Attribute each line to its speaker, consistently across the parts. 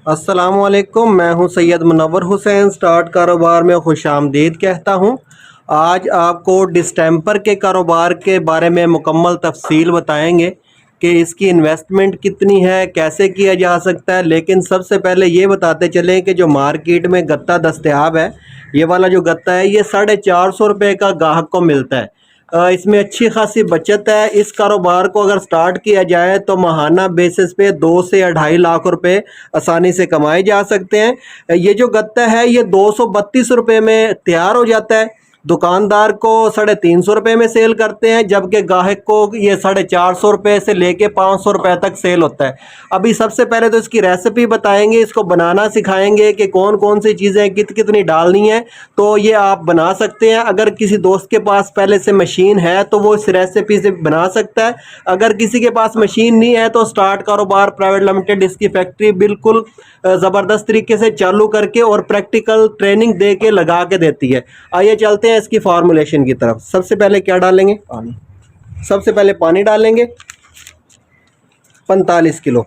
Speaker 1: अस्सलामुअलैकुम, मैं हूं सैयद मुनव्वर हुसैन। स्टार्ट कारोबार में खुशामदीद कहता हूं। आज आपको डिस्टेंपर के कारोबार के बारे में मुकम्मल तफसील बताएंगे कि इसकी इन्वेस्टमेंट कितनी है, कैसे किया जा सकता है। लेकिन सबसे पहले ये बताते चलें कि जो मार्केट में गत्ता दस्तयाब है, ये वाला जो गत्ता है ये 450 रुपये का ग्राहक को मिलता है। इसमें अच्छी खासी बचत है। इस कारोबार को अगर स्टार्ट किया जाए तो माहाना बेसिस पे 2 से 2.5 लाख रुपए आसानी से कमाए जा सकते हैं। ये जो गत्ता है ये 232 रुपये में तैयार हो जाता है। दुकानदार को 350 रुपये में सेल करते हैं, जबकि गाहक को ये 450 रुपये से लेके 500 रुपये तक सेल होता है। अभी सबसे पहले तो इसकी रेसिपी बताएंगे, इसको बनाना सिखाएंगे कि कौन कौन सी चीज़ें कितनी डालनी है। तो ये आप बना सकते हैं। अगर किसी दोस्त के पास पहले से मशीन है तो वो इस रेसिपी से बना सकता है। अगर किसी के पास मशीन नहीं है तो स्टार्ट कारोबार प्राइवेट लिमिटेड इसकी फैक्ट्री बिल्कुल ज़बरदस्त तरीके से चालू करके और प्रैक्टिकल ट्रेनिंग दे के लगा के देती है। आइए चलते हैं इसकी फार्मूलेशन की तरफ। सबसे पहले क्या डालेंगे? पानी। सबसे पहले पानी डालेंगे 45 किलो।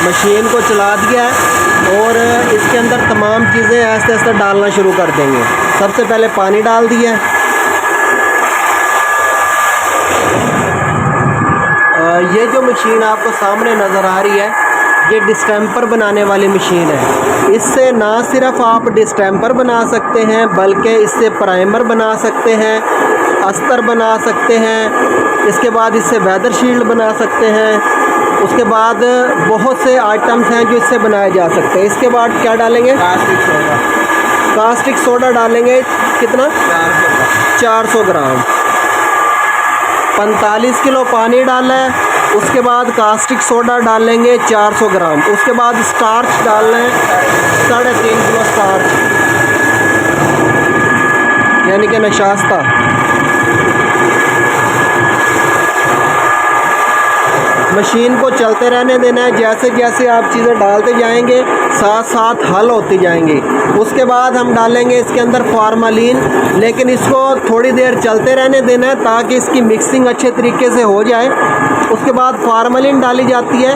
Speaker 1: मशीन को चला दिया है और इसके अंदर तमाम चीज़ें ऐसे ऐसे डालना शुरू कर देंगे। सबसे पहले पानी डाल दिया है। ये जो मशीन आपको सामने नज़र आ रही है ये डिस्टेंपर बनाने वाली मशीन है। इससे ना सिर्फ आप डिस्टेंपर बना सकते हैं बल्कि इससे प्राइमर बना सकते हैं, अस्तर बना सकते हैं, इसके बाद इससे वेदर शील्ड बना सकते हैं। उसके बाद बहुत से आइटम्स हैं जो इससे बनाए जा सकते हैं। इसके बाद क्या डालेंगे? Caustic soda. कास्टिक सोडा डालेंगे कितना? 400 ग्राम। 45 किलो पानी डाला है। उसके बाद कास्टिक सोडा डालेंगे 400 ग्राम। उसके बाद स्टार्च डालना है 3.5 किलो स्टार्च, यानी कि नशास्ता। मशीन को चलते रहने देना है। जैसे जैसे आप चीज़ें डालते जाएंगे साथ साथ हल होती जाएंगी। उसके बाद हम डालेंगे इसके अंदर फार्मालिन, लेकिन इसको थोड़ी देर चलते रहने देना है ताकि इसकी मिक्सिंग अच्छे तरीके से हो जाए। उसके बाद फार्मालिन डाली जाती है।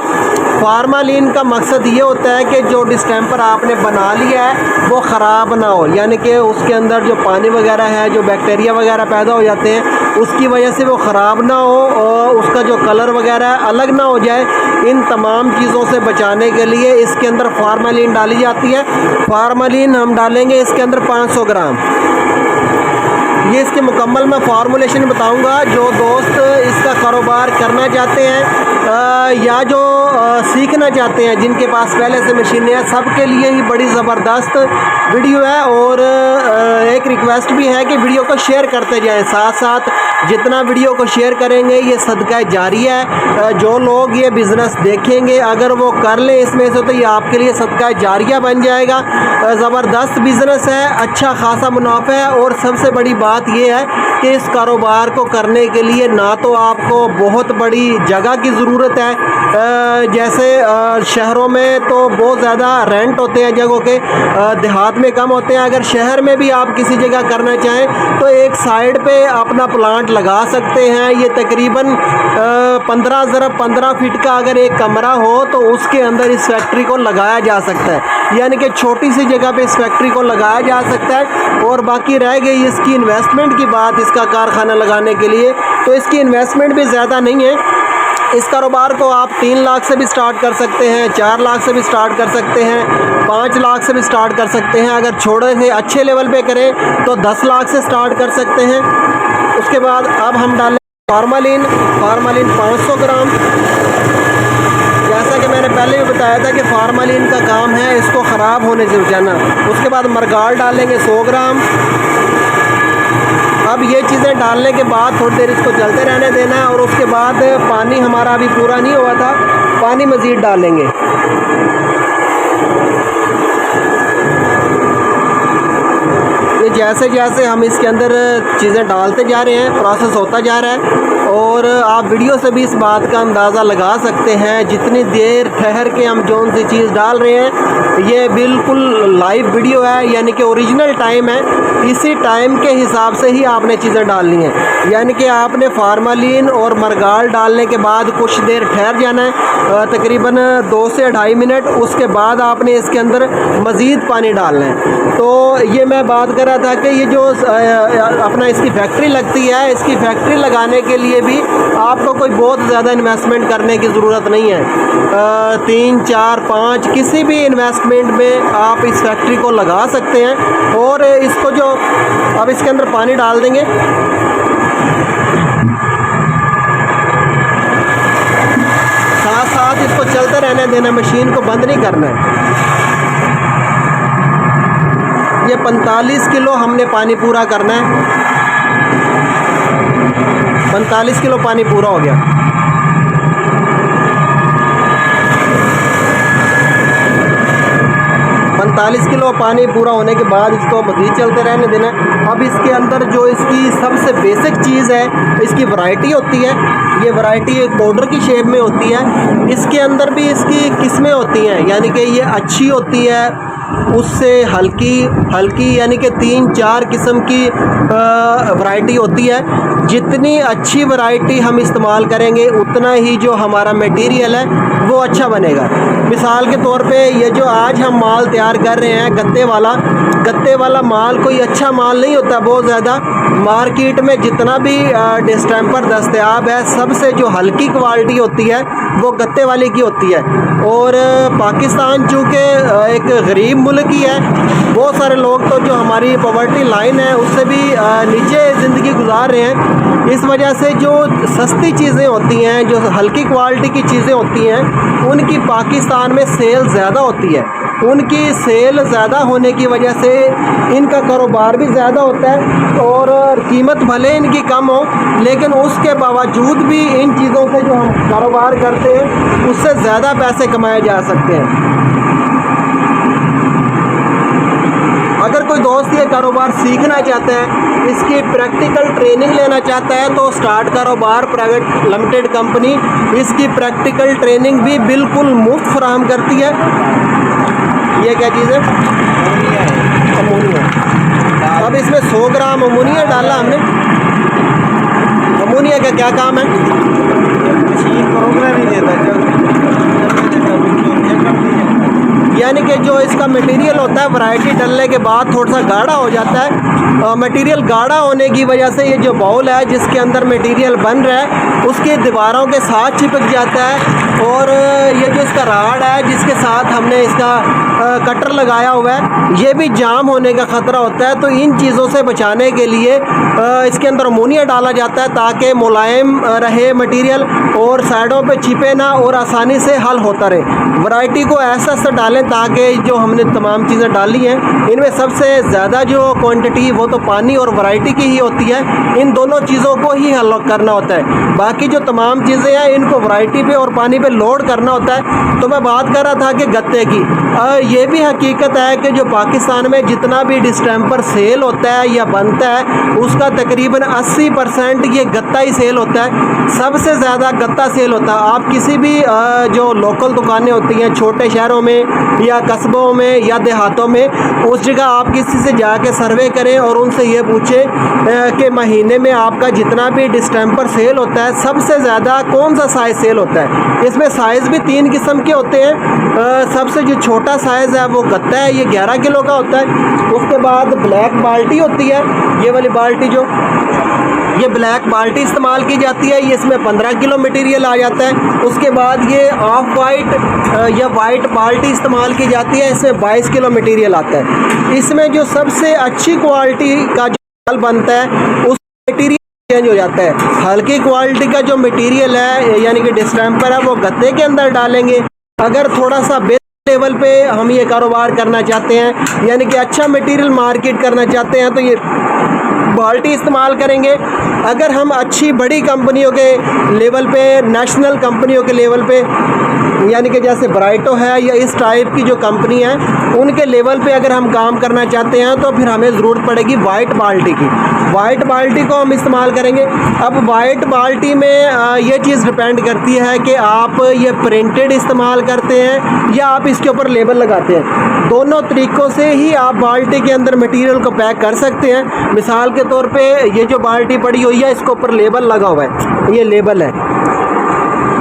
Speaker 1: फार्मालिन का मकसद ये होता है कि जो डिस्टेंपर आपने बना लिया है वो ख़राब ना हो, यानी कि उसके अंदर जो पानी वगैरह है, जो बैक्टीरिया वगैरह पैदा हो जाते हैं, उसकी वजह से वो ख़राब ना हो और उसका जो कलर वगैरह है अलग ना हो जाए। इन तमाम चीज़ों से बचाने के लिए इसके अंदर फार्मालिन डाली जाती है। फार्मालिन हम डालेंगे इसके अंदर 500 ग्राम। ये इसके मुकम्मल मैं फार्मूलेशन बताऊंगा। जो दोस्त इसका कारोबार करना चाहते हैं या जो सीखना चाहते हैं, जिनके पास पहले से मशीनें हैं, सब के लिए ही बड़ी ज़बरदस्त वीडियो है। और एक रिक्वेस्ट भी है कि वीडियो को शेयर करते जाएं। साथ साथ जितना वीडियो को शेयर करेंगे ये सदका जारिया है। जो लोग ये बिज़नेस देखेंगे अगर वो कर लें इसमें से तो ये आपके लिए सदका जारिया बन जाएगा। ज़बरदस्त बिज़नेस है, अच्छा खासा मुनाफा है। और सबसे बड़ी बात ये है कि इस कारोबार को करने के लिए ना तो आपको बहुत बड़ी जगह की ज़रूरत है। जैसे शहरों में तो बहुत ज़्यादा रेंट होते हैं जगहों के, देहात में कम होते हैं। अगर शहर में भी आप किसी जगह करना चाहें तो एक साइड पे अपना प्लांट लगा सकते हैं। ये तकरीबन 15 फीट का अगर एक कमरा हो तो उसके अंदर इस फैक्ट्री को लगाया जा सकता है, यानी कि छोटी सी जगह पे इस फैक्ट्री को लगाया जा सकता है। और बाकी रह गई इसकी इन्वेस्टमेंट की बात, इसका कारखाना लगाने के लिए तो इसकी इन्वेस्टमेंट भी ज़्यादा नहीं है। इस कारोबार को आप 3 लाख से भी स्टार्ट कर सकते हैं, 4 लाख से भी स्टार्ट कर सकते हैं, 5 लाख से भी स्टार्ट कर सकते हैं। अगर छोटे से अच्छे लेवल पे करें तो 10 लाख से स्टार्ट कर सकते हैं। उसके बाद अब हम डालें फार्मालिन 500 ग्राम। जैसा कि मैंने पहले भी बताया था कि फार्मालिन का काम है इसको ख़राब होने से बचाना। उसके बाद मरगाल डालेंगे 100 ग्राम। अब ये चीज़ें डालने के बाद थोड़ी देर इसको चलते रहने देना है। और उसके बाद पानी हमारा अभी पूरा नहीं हुआ था, पानी मज़ीद डालेंगे। ये जैसे जैसे हम इसके अंदर चीज़ें डालते जा रहे हैं प्रोसेस होता जा रहा है। और आप वीडियो से भी इस बात का अंदाज़ा लगा सकते हैं, जितनी देर ठहर के हम जौन सी चीज़ डाल रहे हैं ये बिल्कुल लाइव वीडियो है, यानी कि ओरिजिनल टाइम है। इसी टाइम के हिसाब से ही आपने चीज़ें डालनी है, यानी कि आपने फार्मालिन और मरगाल डालने के बाद कुछ देर ठहर जाना है, तकरीबन 2 से 2.5 मिनट। उसके बाद आपने इसके अंदर मज़ीद पानी डालना है। तो ये मैं बात कर रहा था कि ये जो अपना इसकी फैक्ट्री लगती है, इसकी फैक्ट्री लगाने के लिए भी आपको कोई बहुत ज़्यादा इन्वेस्टमेंट करने की ज़रूरत नहीं है। 3, 4, 5 किसी भी इन्वेस्टमेंट में आप इस फैक्ट्री को लगा सकते हैं। और इसको जो अब इसके अंदर पानी डाल देंगे, साथ साथ इसको चलते रहने देना, मशीन को बंद नहीं करना है। ये 45 किलो हमने पानी पूरा करना है। 45 किलो पानी पूरा हो गया। किलो पानी पूरा होने के बाद इसको मज़ीद चलते रहने देना। अब इसके अंदर जो इसकी सबसे बेसिक चीज़ है, इसकी वैरायटी होती है। ये वैरायटी एक पाउडर की शेप में होती है। इसके अंदर भी इसकी किस्में होती हैं, यानी कि ये अच्छी होती है, उससे हल्की यानी कि 3-4 किस्म की वैरायटी होती है। जितनी अच्छी वैरायटी हम इस्तेमाल करेंगे उतना ही जो हमारा मटेरियल है वो अच्छा बनेगा। मिसाल के तौर पे ये जो आज हम माल तैयार कर रहे हैं गत्ते वाला माल कोई अच्छा माल नहीं होता बहुत ज़्यादा। मार्केट में जितना भी डिस्टेंपर दस्तयाब है, सबसे जो हल्की क्वालिटी होती है वो गत्ते वाले की होती है। और पाकिस्तान चूँकि एक गरीब मुल्क ही है, बहुत सारे लोग तो जो हमारी पॉवर्टी लाइन है उससे भी नीचे ज़िंदगी गुजार रहे हैं। इस वजह से जो सस्ती चीज़ें होती हैं, जो हल्की क्वालिटी की चीज़ें होती हैं, उनकी पाकिस्तान में सेल ज़्यादा होती है। उनकी सेल ज़्यादा होने की वजह से इनका कारोबार भी ज़्यादा होता है और कीमत भले इनकी कम हो, लेकिन उसके बावजूद भी इन चीज़ों से जो हम कारोबार करते हैं उससे ज़्यादा पैसे कमाए जा सकते हैं। अगर कोई दोस्त ये कारोबार सीखना चाहता है, इसकी प्रैक्टिकल ट्रेनिंग लेना चाहता है, तो स्टार्ट कारोबार प्राइवेट लिमिटेड कंपनी इसकी प्रैक्टिकल ट्रेनिंग भी बिल्कुल मुफ्त फराहम करती है। ये क्या चीज़ है? अमोनिया। अब इसमें 100 ग्राम अमोनिया डाला हमने। अमोनिया का क्या काम है? यानी कि जो इसका मटेरियल होता है वैरायटी डलने के बाद थोड़ा सा गाढ़ा हो जाता है। मटेरियल गाढ़ा होने की वजह से ये जो बाउल है जिसके अंदर मटेरियल बन रहा है उसकी दीवारों के साथ चिपक जाता है। और ये जो इसका राड है जिसके साथ हमने इसका कटर लगाया हुआ है, ये भी जाम होने का ख़तरा होता है। तो इन चीज़ों से बचाने के लिए इसके अंदर अमोनिया डाला जाता है ताकि मुलायम रहे मटेरियल और साइडों पे चिपे ना और आसानी से हल होता रहे। वैरायटी को ऐसा सा डालें ताकि जो हमने तमाम चीज़ें डाली हैं इनमें सबसे ज़्यादा जो क्वांटिटी वो तो पानी और वैरायटी की ही होती है। इन दोनों चीज़ों को ही हल करना होता है। बाकी जो तमाम चीज़ें हैं इनको वैरायटी पे और पानी पे लोड करना होता है। तो मैं बात कर रहा था कि गत्ते की ये भी हकीकत है कि जो पाकिस्तान में जितना भी डिस्टेंपर सेल होता है या बनता है उसका तकरीबन 80% ये गत्ता ही सेल होता है। सबसे ज़्यादा गत्ता सेल होता है। आप किसी भी जो लोकल दुकानें होती हैं छोटे शहरों में या कस्बों में या देहातों में, उस जगह आप किसी से जाके सर्वे करें और उनसे ये पूछें कि महीने में आपका जितना भी डिस्टेंपर सेल होता है सबसे ज़्यादा कौन सा साइज़ सेल होता है। इसमें साइज़ भी 3 किस्म के होते हैं। सबसे जो छोटा साइज़ है वो गत्ता है, ये 11 किलो का होता है। उसके बाद ब्लैक बाल्टी होती है, ये वाली बाल्टी जो ये ब्लैक बाल्टी इस्तेमाल की जाती है, ये इसमें 15 किलो मटेरियल आ जाता है। उसके बाद ये ऑफ वाइट या वाइट बाल्टी इस्तेमाल की जाती है, इसमें 22 किलो मटेरियल आता है। इसमें जो सबसे अच्छी क्वालिटी का जो माल बनता है उस मटेरियल चेंज हो जाता है। हल्की क्वालिटी का जो मटेरियल है यानी कि डिस्टेंपर है वो गत्ते के अंदर डालेंगे। अगर थोड़ा सा बेस लेवल पे हम ये कारोबार करना चाहते हैं यानी कि अच्छा मटेरियल मार्केट करना चाहते हैं तो ये बाल्टी इस्तेमाल करेंगे। अगर हम अच्छी बड़ी कंपनियों के लेवल पे, नेशनल कंपनियों के लेवल पे यानी कि जैसे ब्राइटो है या इस टाइप की जो कंपनी है उनके लेवल पे अगर हम काम करना चाहते हैं तो फिर हमें ज़रूरत पड़ेगी वाइट बाल्टी की। वाइट बाल्टी को हम इस्तेमाल करेंगे। अब वाइट बाल्टी में ये चीज़ डिपेंड करती है कि आप ये प्रिंटेड इस्तेमाल करते हैं या आप इसके ऊपर लेबल लगाते हैं। दोनों तरीक़ों से ही आप बाल्टी के अंदर मटेरियल को पैक कर सकते हैं। मिसाल के तौर पे ये जो बाल्टी पड़ी हुई है इसके ऊपर लेबल लगा हुआ है, ये लेबल है,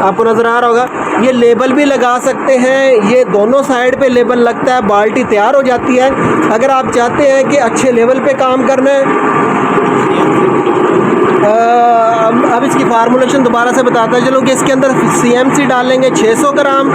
Speaker 1: आपको नज़र आ रहा होगा। ये लेबल भी लगा सकते हैं, ये दोनों साइड पे लेबल लगता है, बाल्टी तैयार हो जाती है। अगर आप चाहते हैं कि अच्छे लेवल पे काम करना है, अब इसकी फार्मूलेशन दोबारा से बताता चलो कि इसके अंदर CMC डालेंगे 600 ग्राम।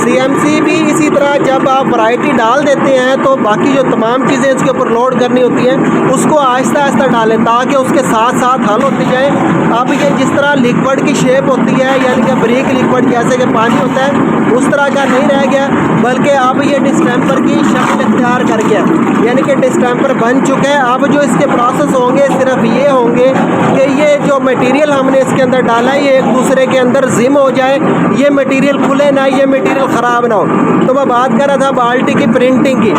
Speaker 1: CMC भी इसी तरह जब आप वैरायटी डाल देते हैं तो बाकी जो तमाम चीज़ें इसके ऊपर लोड करनी होती हैं उसको आहिस्ता आहिस्ता डालें ताकि उसके साथ साथ हल होती जाए। अब ये जिस तरह लिक्विड की शेप होती है, यानी कि ब्रीक लिक्विड जैसे कि पानी होता है, उस तरह का नहीं रह गया, बल्कि अब ये डिस्टेंपर की शक्ल इख्तियार कर गया, यानी कि डिस्टेंपर बन चुका है। अब जो इसके प्रोसेस होंगे सिर्फ ये होंगे कि ये जो मटेरियल हमने इसके अंदर डाला है ये एक दूसरे के अंदर जिम हो जाए, ये मटेरियल खुले ना, ये मटेरियल ख़राब ना हो। तो मैं बात कर रहा था बाल्टी की प्रिंटिंग की,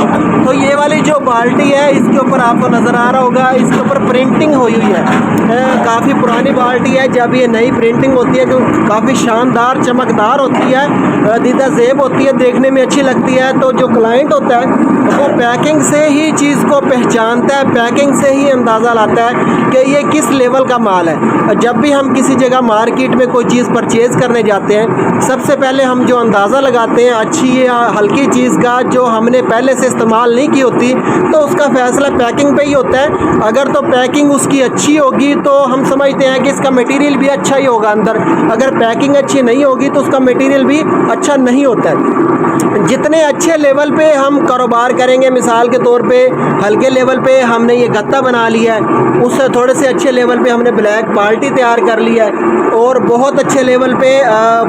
Speaker 1: तो ये वाली जो बाल्टी है इसके ऊपर आपको नज़र आ रहा होगा, इसके ऊपर प्रिंटिंग हुई हुई है। काफ़ी पुरानी बाल्टी है, जब ये नई प्रिंटिंग होती है तो काफ़ी शानदार चमकदार होती है, दीदा ज़ेब होती है, देखने में अच्छी लगती है। तो जो क्लाइंट होता है वो पैकिंग से ही चीज़ को पहचानता है, पैकिंग से ही अंदाज़ा लाता है कि ये किस लेवल का माल है। जब भी हम किसी जगह मार्केट में कोई चीज़ परचेज़ करने जाते हैं, सबसे पहले हम जो अंदाज़ा लगाते हैं अच्छी या हल्की चीज़ का जो हमने पहले से इस्तेमाल नहीं की होती, तो उसका फ़ैसला पैकिंग पे ही होता है। अगर तो पैकिंग उसकी अच्छी होगी तो हम समझते हैं कि इसका मटेरियल भी अच्छा ही होगा अंदर, अगर पैकिंग अच्छी नहीं होगी तो उसका मटेरियल भी अच्छा नहीं होता है। जितने अच्छे लेवल पे हम कारोबार करेंगे, मिसाल के तौर पे हल्के लेवल पे हमने ये गत्ता बना लिया है, उससे थोड़े से अच्छे लेवल पे हमने ब्लैक बाल्टी तैयार कर लिया है, और बहुत अच्छे लेवल पे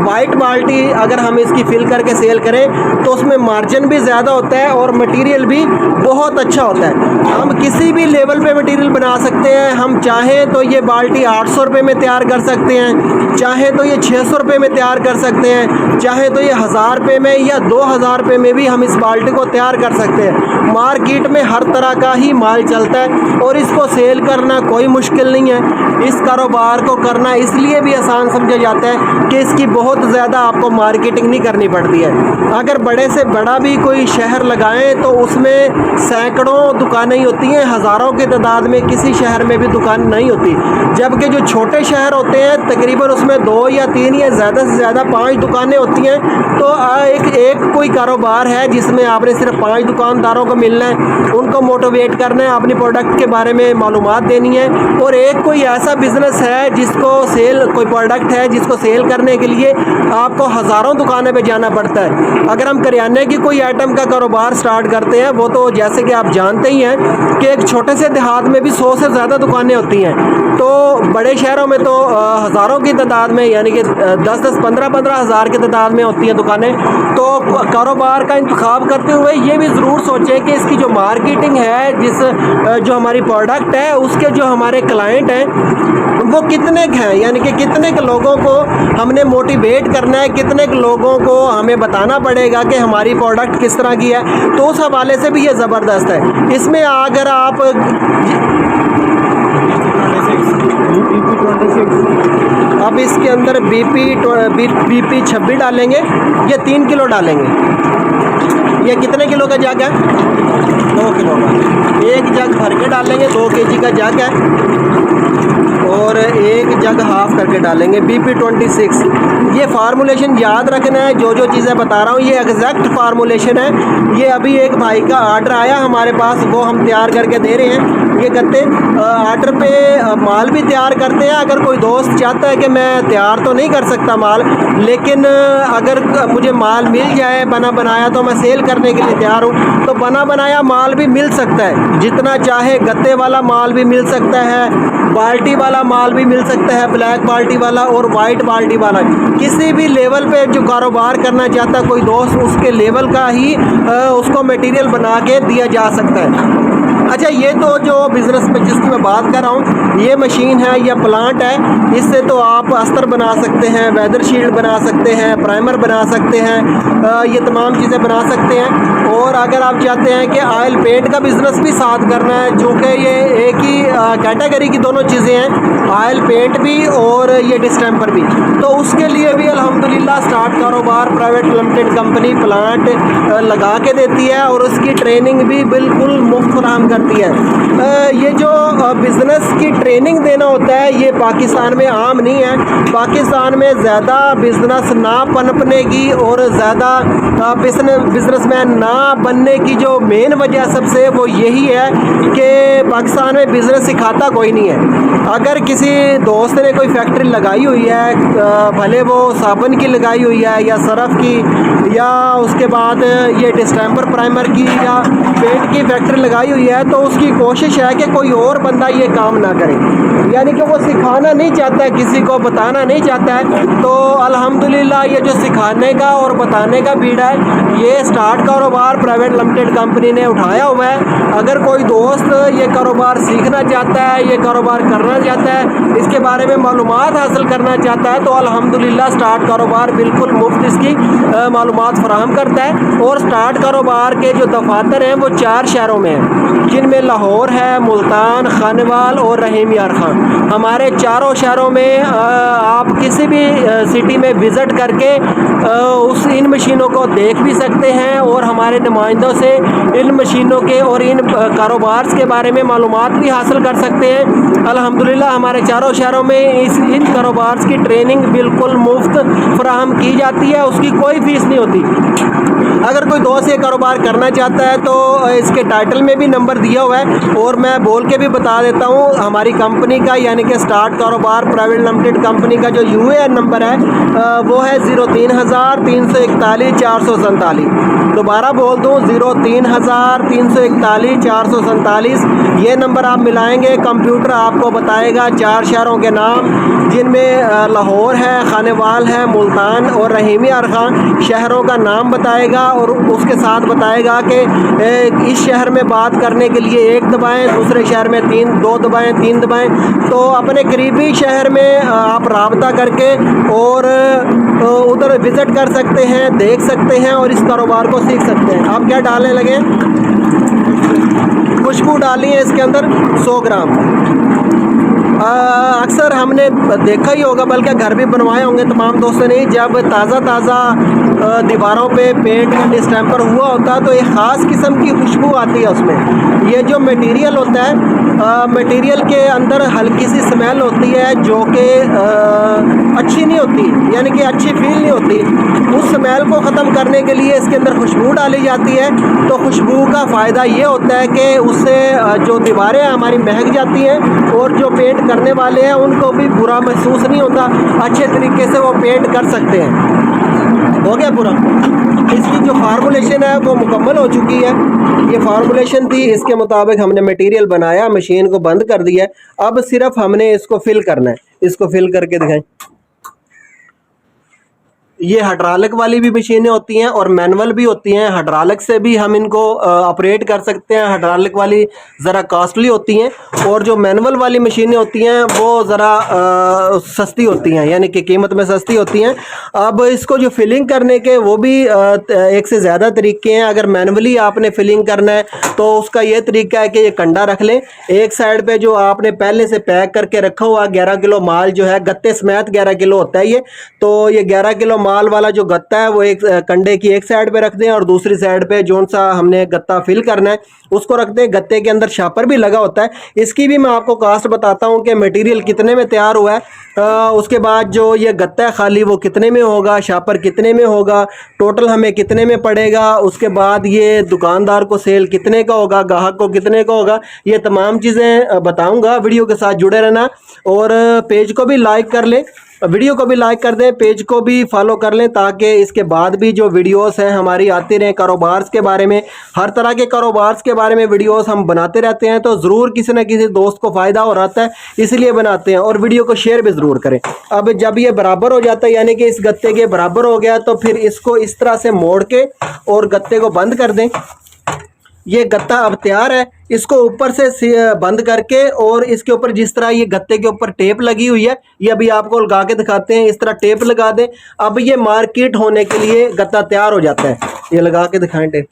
Speaker 1: वाइट बाल्टी अगर हम इसकी फिल करके सेल करें तो उसमें मार्जिन भी ज़्यादा होता है और मटेरियल भी बहुत अच्छा होता है। हम किसी भी लेवल पे मटेरियल बना सकते हैं। हम चाहें तो ये बाल्टी 800 रुपये में तैयार कर सकते हैं, चाहें तो ये 600 रुपये में तैयार कर सकते हैं, चाहे तो ये 1000 रुपये में या 2000 रुपये में भी हम इस बाल्टी को तैयार कर सकते हैं। मार्केट में हर तरह का ही माल चलता है और इसको सेल करना कोई मुश्किल नहीं है। इस कारोबार को करना इसलिए भी आसान समझा जाता है कि इसकी बहुत ज़्यादा आपको मार्केटिंग नहीं करनी पड़ती है। अगर बड़े से बड़ा भी कोई शहर लगाएं तो उसमें सैकड़ों दुकानें ही होती हैं, हज़ारों की तादाद में किसी शहर में भी दुकान नहीं होती। जबकि जो छोटे शहर होते हैं तकरीबन उसमें 2 या 3 या ज़्यादा से ज़्यादा 5 दुकानें होती हैं। तो एक कोई कारोबार है जिसमें आपने सिर्फ 5 दुकानदारों को मिलना है, उनको मोटिवेट करना है, अपने प्रोडक्ट के बारे में मालूमात देनी है। और एक कोई ऐसा बिज़नेस है जिसको कोई प्रोडक्ट है जिसको सेल करने के लिए आपको हज़ारों दुकानें पे जाना पड़ता है। अगर हम करियाने की कोई आइटम का कारोबार स्टार्ट करते हैं, वो तो जैसे कि आप जानते ही हैं कि एक छोटे से देहात में भी 100 से ज़्यादा दुकानें होती हैं। तो बड़े शहरों में तो हज़ारों की तादाद में, यानी कि 10-10, 15-15 हज़ार की तादाद में होती हैं दुकानें। तो कारोबार का इंतखाब करते हुए ये भी ज़रूर सोचें कि इसकी जो मार्केटिंग है, जो हमारी प्रोडक्ट है, उसके जो हमारे क्लाइंट हैं वो कितने हैं, यानी कि कितने के लोगों को हमने मोटिवेट करना है, कितने के लोगों को हमें बताना पड़ेगा कि हमारी प्रोडक्ट किस तरह की है। तो उस हवाले से भी ये ज़बरदस्त है। इसमें अगर आप अब इसके अंदर BP 26 डालेंगे, ये 3 किलो डालेंगे। ये कितने किलो का जग है? 2 किलो का। एक जग भर के डालेंगे, 2 kg का जग है, और एक जग हाफ करके डालेंगे। BP 26 ये फार्मूलेशन याद रखना है। जो जो चीज़ें बता रहा हूँ ये एग्जैक्ट फार्मूलेशन है। ये अभी एक भाई का आर्डर आया हमारे पास, वो हम तैयार करके दे रहे हैं। ये गत्ते आर्डर पे माल भी तैयार करते हैं। अगर कोई दोस्त चाहता है कि मैं तैयार तो नहीं कर सकता माल, लेकिन अगर मुझे माल मिल जाए बना बनाया तो मैं सेल करने के लिए तैयार हूँ, तो बना बनाया माल भी मिल सकता है। जितना चाहे गत्ते वाला माल भी मिल सकता है, बाल्टी वाला माल भी मिल सकता है, ब्लैक बाल्टी वाला और वाइट बाल्टी वाला। किसी भी लेवल पे जो कारोबार करना चाहता है कोई दोस्त, उसके लेवल का ही उसको मटेरियल बना के दिया जा सकता है। अच्छा, ये तो जो बिज़नेस में जिसकी मैं बात कर रहा हूँ, ये मशीन है या प्लांट है, इससे तो आप अस्तर बना सकते हैं, वेदर शील्ड बना सकते हैं, प्राइमर बना सकते हैं, ये तमाम चीज़ें बना सकते हैं। और अगर आप चाहते हैं कि ऑयल पेंट का बिज़नेस भी साथ करना है, जो कि ये एक ही कैटेगरी की दोनों चीज़ें हैं, ऑयल पेंट भी और ये डिस्टेंपर भी, तो उसके लिए भी अल्हम्दुलिल्लाह स्टार्ट कारोबार प्राइवेट लिमिटेड कंपनी प्लांट लगा के देती है और उसकी ट्रेनिंग भी बिल्कुल मुफ्त फराहम करती है। ये जो बिज़नेस की ट्रेनिंग देना होता है, ये पाकिस्तान में आम नहीं है। पाकिस्तान में ज़्यादा बिज़नेस ना पनपने की और ज़्यादा बिज़नेसमैन ना बनने की जो मेन वजह सबसे वो यही है कि पाकिस्तान में बिज़नेस सिखाता कोई नहीं है। अगर किसी दोस्त ने कोई फैक्ट्री लगाई हुई है, भले वो साबुन की लगाई हुई है या सरफ की या उसके बाद ये डिस्टेंपर प्राइमर की या पेंट की फैक्ट्री लगाई हुई है, तो उसकी कोशिश है कि कोई और बंदा ये काम ना करे, यानी कि वो सिखाना नहीं चाहता है, किसी को बताना नहीं चाहता है। तो अल्हम्दुलिल्लाह ये जो सिखाने का और बताने का बीड़ा है, ये स्टार्ट कारोबार प्राइवेट लिमिटेड कंपनी ने उठाया हुआ है। अगर कोई दोस्त ये कारोबार सीखना चाहता है, ये कारोबार करना चाहता है, इसके बारे में मालूमात हासिल करना चाहता है, तो अल्हम्दुलिल्लाह स्टार्ट कारोबार बिल्कुल मुफ्त इसकी मालूमात फराहम करता है। और स्टार्ट कारोबार के जो दफातर हैं वो 4 शहरों में हैं, जिनमें लाहौर है, मुल्तान, खानेवाल और रहीम यार खान। हमारे चारों शहरों में आप किसी भी सिटी में विज़िट करके इन मशीनों को देख भी सकते हैं और हमारे नुमाइंदों से इन मशीनों के और इन कारोबार के बारे में मालूमात भी हासिल कर सकते हैं। अल्हम्दुलिल्लाह हमारे चारों शहरों में इन कारोबार की ट्रेनिंग बिल्कुल मुफ्त फराहम की जाती है, उसकी कोई फ़ीस नहीं होती। अगर कोई दोस्त ये कारोबार करना चाहता है तो इसके टाइटल में भी नंबर दिया हुआ है और मैं बोल के भी बता देता हूँ हमारी कंपनी का, यानी कि स्टार्ट कारोबार प्राइवेट लिमिटेड कंपनी का जो UAN नंबर है वो है 03,341,447। दोबारा बोल दूँ 03,341,447। ये नंबर आप मिलाएंगे, कंप्यूटर आपको बताएगा 4 शहरों के नाम, जिनमें लाहौर है, खानेवाल है, मुल्तान और रहीम यार खान शहरों का नाम बताएगा और उसके साथ बताएगा कि इस शहर में बात करने के लिए 1 दबाएं, दूसरे शहर में 2 दबाएं, 3 दबाएं। तो अपने करीबी शहर में आप राब्ता करके और उधर विज़िट कर सकते हैं, देख सकते हैं और इस कारोबार को सीख सकते हैं। आप क्या डालने लगे? खुशबू डाली है इसके अंदर 100 ग्राम। अक्सर हमने देखा ही होगा, बल्कि घर भी बनवाए होंगे तमाम दोस्तों ने, जब ताज़ा दीवारों पे पेंट या डिस्टेंपर हुआ होता है तो एक ख़ास किस्म की खुशबू आती है उसमें। ये जो मटेरियल होता है, मटेरियल के अंदर हल्की सी स्मेल होती है जो कि अच्छी नहीं होती, यानी कि अच्छी फील नहीं होती। उस स्मेल को ख़त्म करने के लिए इसके अंदर खुशबू डाली जाती है। तो खुशबू का फ़ायदा ये होता है कि उससे जो दीवारें हमारी महक जाती हैं और जो पेंट करने वाले हैं उनको भी बुरा महसूस नहीं होता, अच्छे तरीके से वो पेंट कर सकते हैं। हो गया पूरा। इसकी जो फार्मूलेशन है वो मुकम्मल हो चुकी है। ये फार्मूलेशन थी, इसके मुताबिक हमने मटेरियल बनाया, मशीन को बंद कर दिया। अब सिर्फ हमने इसको फिल करना है। इसको फिल करके दिखाएं। ये हाइड्रोलिक वाली भी मशीनें होती हैं और मैनुअल भी होती हैं। हाइड्रोलिक से भी हम इनको ऑपरेट कर सकते हैं। हाइड्रोलिक वाली ज़रा कॉस्टली होती हैं और जो मैनुअल वाली मशीनें होती हैं वो ज़रा सस्ती होती हैं, यानी कि कीमत में सस्ती होती हैं। अब इसको जो फिलिंग करने के वो भी एक से ज़्यादा तरीके हैं। अगर मैनुअली आपने फिलिंग करना है तो उसका ये तरीका है कि ये कंडा रख लें, एक साइड पे जो आपने पहले से पैक करके रखा हुआ 11 किलो माल जो है, गत्ते समेत 11 किलो होता है ये, तो ये 11 किलो माल वाला जो गत्ता है वो एक कंडे की एक साइड पे रख दें और दूसरी साइड पे जोन सा हमने गत्ता फिल करना है उसको रख दें। गत्ते के अंदर शापर भी लगा होता है। इसकी भी मैं आपको कास्ट बताता हूँ कि मटेरियल कितने में तैयार हुआ है। उसके बाद जो ये गत्ता है खाली वो कितने में होगा, शापर कितने में होगा, टोटल हमें कितने में पड़ेगा, उसके बाद ये दुकानदार को सेल कितने का होगा, ग्राहक को कितने का होगा, ये तमाम चीज़ें बताऊँगा। वीडियो के साथ जुड़े रहना और पेज को भी लाइक कर लें, वीडियो को भी लाइक कर दें, पेज को भी फॉलो कर लें, ताकि इसके बाद भी जो वीडियोस हैं हमारी आती रहें कारोबार के बारे में। हर तरह के कारोबार के बारे में वीडियोस हम बनाते रहते हैं, तो ज़रूर किसी न किसी दोस्त को फ़ायदा हो रहा है, इसलिए बनाते हैं। और वीडियो को शेयर भी ज़रूर करें। अब जब ये बराबर हो जाता है, यानी कि इस गत्ते के बराबर हो गया, तो फिर इसको इस तरह से मोड़ के और गत्ते को बंद कर दें। ये गत्ता अब तैयार है। इसको ऊपर से बंद करके और इसके ऊपर जिस तरह ये गत्ते के ऊपर टेप लगी हुई है, ये अभी आपको लगा के दिखाते हैं। इस तरह टेप लगा दें। अब ये मार्केट होने के लिए गत्ता तैयार हो जाता है। ये लगा के दिखाएं टेप।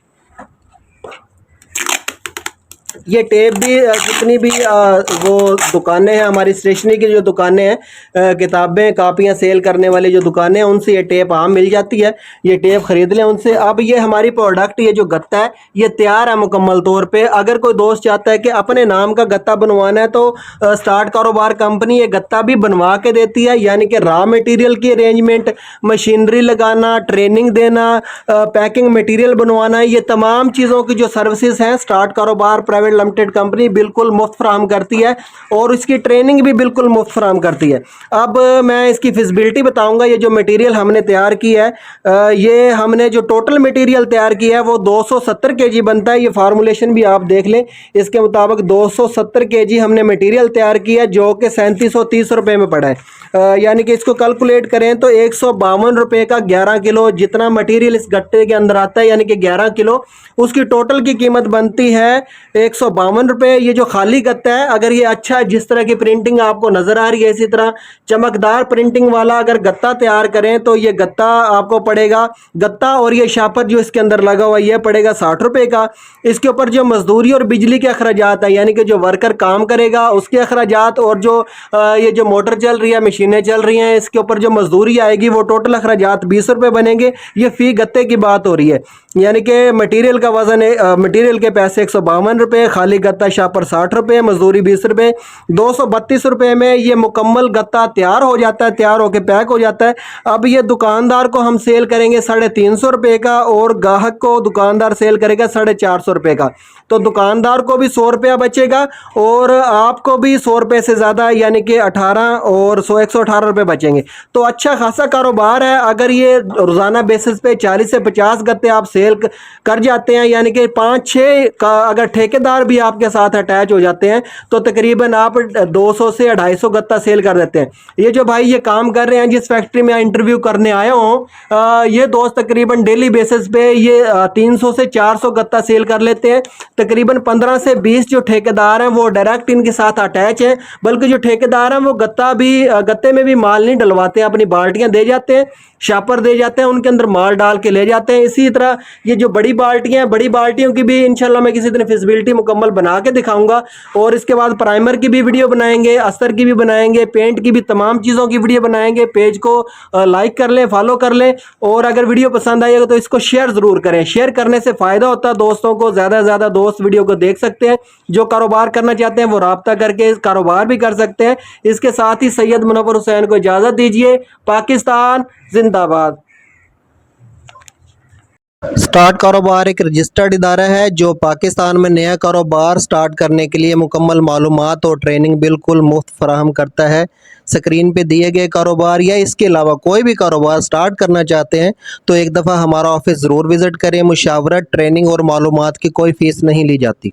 Speaker 1: ये टेप भी जितनी भी वो दुकानें हैं, हमारी स्टेशनरी की जो दुकानें हैं, किताबें कापियां सेल करने वाली जो दुकानें हैं, उनसे ये टेप आम मिल जाती है। ये टेप खरीद लें उनसे। अब ये हमारी प्रोडक्ट, ये जो गत्ता है ये तैयार है मुकम्मल तौर पे। अगर कोई दोस्त चाहता है कि अपने नाम का गत्ता बनवाना है तो स्टार्ट कारोबार कंपनी ये गत्ता भी बनवा के देती है, यानी कि रॉ मटेरियल की अरेंजमेंट, मशीनरी लगाना, ट्रेनिंग देना, पैकिंग मटेरियल बनवाना, ये तमाम चीज़ों की जो सर्विसेज हैं स्टार्ट कारोबार प्राइवेट लिमिटेड कंपनी बिल्कुल मुफ्त फराहम करती है और इसकी ट्रेनिंग भी बिल्कुल मुफ्त फराहम करती है। अब मैं इसकी फिजिबिलिटी बताऊंगा। ये जो मटेरियल हमने तैयार की है, ये हमने जो टोटल मटेरियल तैयार किया है वो 270 केजी बनता है। ये फार्मूलेशन भी आप देख लें, इसके मुताबिक 270 केजी हमने मटेरियल तैयार किया है, जो कि 3730 रुपये में पड़ा है। यानी कि इसको कैलकुलेट करें तो 152 रुपये का 11 किलो जितना मटेरियल इस गट्टे के अंदर आता है, यानी कि 11 किलो, उसकी टोटल की कीमत बनती है 152 रुपये। ये जो खाली गत्ता है, अगर ये अच्छा जिस तरह की प्रिंटिंग आपको नज़र आ रही है इसी तरह चमकदार प्रिंटिंग वाला अगर गत्ता तैयार करें तो ये गत्ता आपको पड़ेगा, गत्ता और ये शापर जो इसके अंदर लगा हुआ है ये पड़ेगा 60 रुपये का। इसके ऊपर जो मजदूरी और बिजली के अखराजात है, यानी कि जो वर्कर काम करेगा उसके अखराजात और जो ये जो मोटर चल रही है, मशीनें चल रही हैं, इसके ऊपर जो मजदूरी आएगी वो टोटल अखराजात 20 रुपये बनेंगे। ये फी गत्ते की बात हो रही है, यानी कि मटीरियल का वजन है, मटीरियल के पैसे 152 रुपये, खाली गत्ता शापर 60 रुपये, मजदूरी 20 रुपये, 232 रुपये में ये मुकम्मल गत्ता तैयार हो जाता है, तैयार होकर पैक हो जाता है। अब ये दुकानदार को हम सेल करेंगे 350 रुपये का और ग्राहक को दुकानदार सेल करेगा 450 रुपये का। तो दुकानदार को भी 100 रुपया बचेगा और आपको भी 100 रुपये से ज़्यादा यानी कि 18 और 118 रुपये बचेंगे। तो अच्छा खासा कारोबार है। अगर ये रोज़ाना बेसिस पे 40 से 50 गत्ते आप सेल कर जाते हैं, यानी कि 5-6 का अगर ठेकेदार भी आपके साथ अटैच हो जाते हैं तो तकरीबन आप 200 से 250 गत्ता सेल कर देते हैं। ये जो भाई ये काम कर रहे हैं जिस फैक्ट्री में इंटरव्यू करने आया हूँ, ये दोस्त तकरीबन डेली बेसिस पे ये 300 से 400 गत्ता सेल कर लेते हैं। तकरीबन 15 से 20 जो ठेकेदार हैं वो डायरेक्ट इनके साथ अटैच हैं, बल्कि जो ठेकेदार हैं वो गत्ते में भी माल नहीं डलवाते हैं, अपनी बाल्टियां दे जाते हैं, शापर दे जाते हैं, उनके अंदर माल डाल के ले जाते हैं। इसी तरह ये जो बड़ी बाल्टियां हैं, बड़ी बाल्टियों की भी इंशाल्लाह मैं किसी दिन फिजिबिलिटी मुकम्मल बना के दिखाऊंगा और इसके बाद प्राइमर की भी वीडियो बनाएंगे, अस्तर की भी बनाएंगे, पेंट की भी, तमाम चीज़ों की वीडियो बनाएंगे। पेज को लाइक कर लें, फॉलो कर लें और अगर वीडियो पसंद आएगा तो इसको शेयर ज़रूर करें। शेयर करने से फ़ायदा होता है दोस्तों को, ज़्यादा से ज़्यादा दोस्त वीडियो को देख सकते हैं। जो कारोबार करना चाहते हैं वो राब्ता करके कारोबार भी कर सकते हैं। इसके साथ ही सैयद मुनव्वर हुसैन को इजाज़त दीजिए। पाकिस्तान जिंदाबाद। स्टार्ट कारोबार एक रजिस्टर्ड इदारा है जो पाकिस्तान में नया कारोबार स्टार्ट करने के लिए मुकम्मल मालूमात और ट्रेनिंग बिल्कुल मुफ्त फराहम करता है। स्क्रीन पे दिए गए कारोबार या इसके अलावा कोई भी कारोबार स्टार्ट करना चाहते हैं तो एक दफ़ा हमारा ऑफिस ज़रूर विज़िट करें। मुशावरत, ट्रेनिंग और मालूमात की कोई फ़ीस नहीं ली जाती।